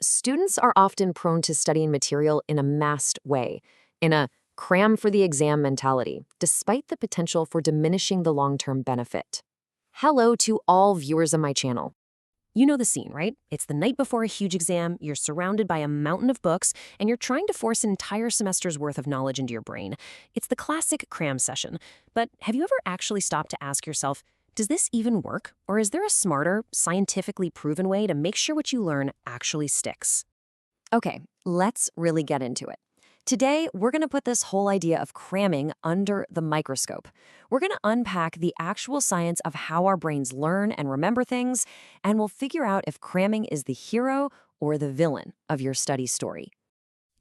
Students are often prone to studying material in a massed way, in a cram for the exam mentality, despite the potential for diminishing the long-term benefit. Hello to all viewers of my channel. You know the scene, right? It's the night before a huge exam, you're surrounded by a mountain of books, and you're trying to force an entire semester's worth of knowledge into your brain. It's the classic cram session. But have you ever actually stopped to ask yourself, does this even work? Or is there a smarter, scientifically proven way to make sure what you learn actually sticks? Okay, let's really get into it. Today, we're going to put this whole idea of cramming under the microscope. We're going to unpack the actual science of how our brains learn and remember things, and we'll figure out if cramming is the hero or the villain of your study story.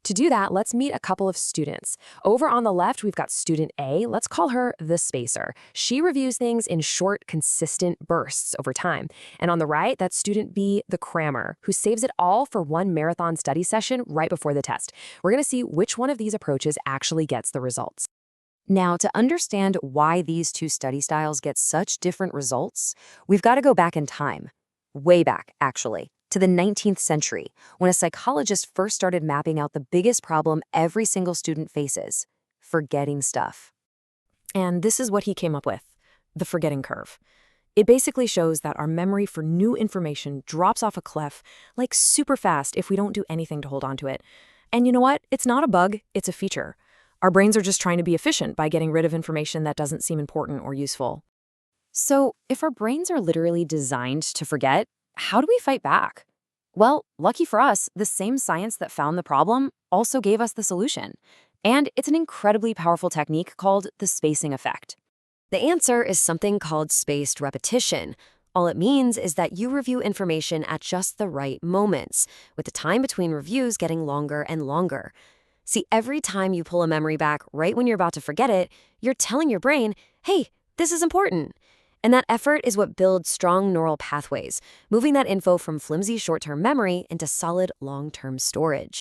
To do that, let's meet a couple of students. Over on the left, we've got student A. Let's call her the spacer. She reviews things in short, consistent bursts over time. And on the right, that's student B, the crammer, who saves it all for one marathon study session right before the test. We're going to see which one of these approaches actually gets the results. Now, to understand why these two study styles get such different results, we've got to go back in time. Way back, actually, to the 19th century, when a psychologist first started mapping out the biggest problem every single student faces: forgetting stuff. And this is what he came up with: the forgetting curve. It basically shows that our memory for new information drops off a cliff like super fast if we don't do anything to hold on to it. And you know what? It's not a bug, it's a feature. Our brains are just trying to be efficient by getting rid of information that doesn't seem important or useful. So, if our brains are literally designed to forget, how do we fight back? Well, lucky for us, the same science that found the problem also gave us the solution. And it's an incredibly powerful technique called the spacing effect. The answer is something called spaced repetition. All it means is that you review information at just the right moments, with the time between reviews getting longer and longer. See, every time you pull a memory back right when you're about to forget it, you're telling your brain, hey, this is important. And that effort is what builds strong neural pathways, moving that info from flimsy short-term memory into solid long-term storage.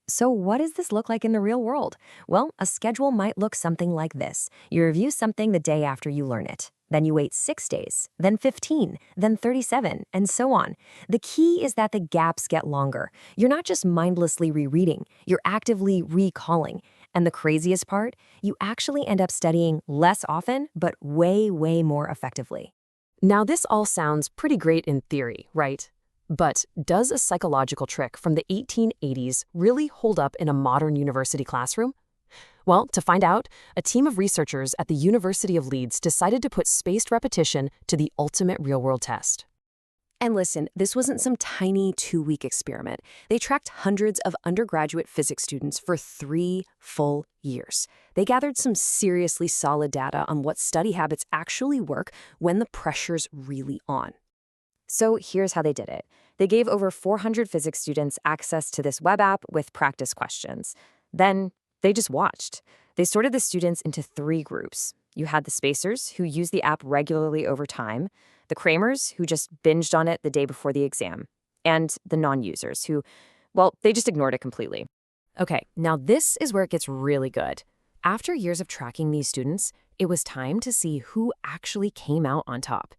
So what does this look like in the real world? Well, a schedule might look something like this. You review something the day after you learn it. Then you wait 6 days, then 15, then 37, and so on. The key is that the gaps get longer. You're not just mindlessly rereading, you're actively recalling. And the craziest part, you actually end up studying less often, but way, way more effectively. Now, this all sounds pretty great in theory, right? But does a psychological trick from the 1880s really hold up in a modern university classroom? Well, to find out, a team of researchers at the University of Leeds decided to put spaced repetition to the ultimate real-world test. And listen, this wasn't some tiny 2-week experiment. They tracked hundreds of undergraduate physics students for 3 full years. They gathered some seriously solid data on what study habits actually work when the pressure's really on. So here's how they did it. They gave over 400 physics students access to this web app with practice questions. Then they just watched. They sorted the students into 3 groups. You had the spacers, who used the app regularly over time, the crammers, who just binged on it the day before the exam, and the non-users, who, well, they just ignored it completely. Okay, now this is where it gets really good. After years of tracking these students, it was time to see who actually came out on top.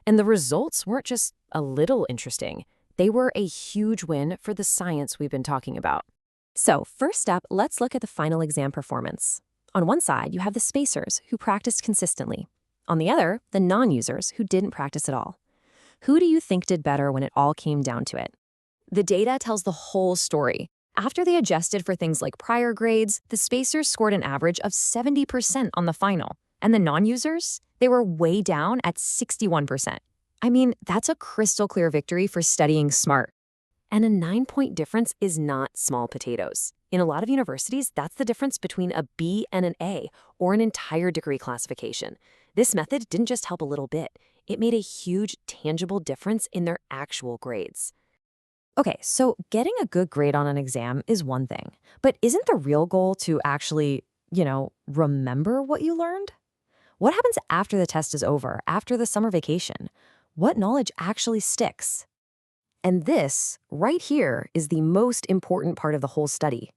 And the results weren't just a little interesting. They were a huge win for the science we've been talking about. So first up, let's look at the final exam performance. On one side, you have the spacers, who practiced consistently. On the other, the non-users, who didn't practice at all. Who do you think did better when it all came down to it? The data tells the whole story. After they adjusted for things like prior grades, the spacers scored an average of 70% on the final. And the non-users? They were way down at 61%. I mean, that's a crystal clear victory for studying smart. And a 9-point difference is not small potatoes. In a lot of universities, that's the difference between a B and an A, or an entire degree classification. This method didn't just help a little bit. It made a huge, tangible difference in their actual grades. Okay, so getting a good grade on an exam is one thing. But isn't the real goal to actually, remember what you learned? What happens after the test is over, after the summer vacation? What knowledge actually sticks? And this, right here, is the most important part of the whole study.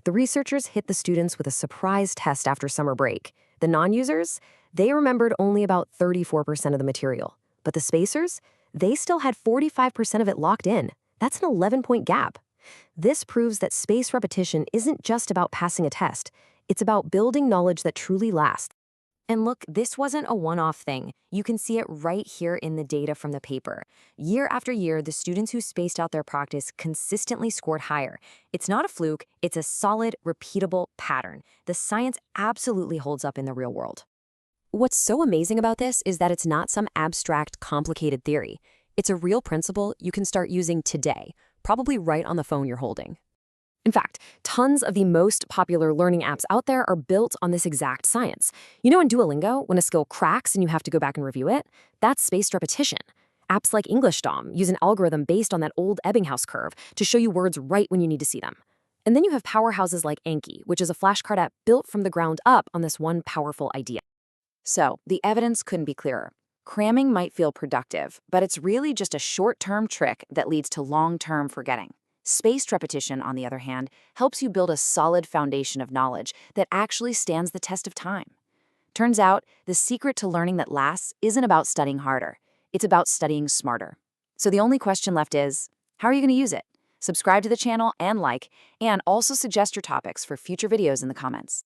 The researchers hit the students with a surprise test after summer break. The non-users, they remembered only about 34% of the material. But the spacers, they still had 45% of it locked in. That's an 11-point gap. This proves that spaced repetition isn't just about passing a test, it's about building knowledge that truly lasts. And look, this wasn't a one-off thing. You can see it right here in the data from the paper. Year after year, the students who spaced out their practice consistently scored higher. It's not a fluke, it's a solid, repeatable pattern. The science absolutely holds up in the real world. What's so amazing about this is that it's not some abstract, complicated theory. It's a real principle you can start using today, probably right on the phone you're holding. In fact, tons of the most popular learning apps out there are built on this exact science. You know in Duolingo, when a skill cracks and you have to go back and review it? That's spaced repetition. Apps like EnglishDom use an algorithm based on that old Ebbinghaus curve to show you words right when you need to see them. And then you have powerhouses like Anki, which is a flashcard app built from the ground up on this one powerful idea. So, the evidence couldn't be clearer. Cramming might feel productive, but it's really just a short-term trick that leads to long-term forgetting. Spaced repetition, on the other hand, helps you build a solid foundation of knowledge that actually stands the test of time. Turns out, the secret to learning that lasts isn't about studying harder. It's about studying smarter. So the only question left is, how are you going to use it? Subscribe to the channel and also suggest your topics for future videos in the comments.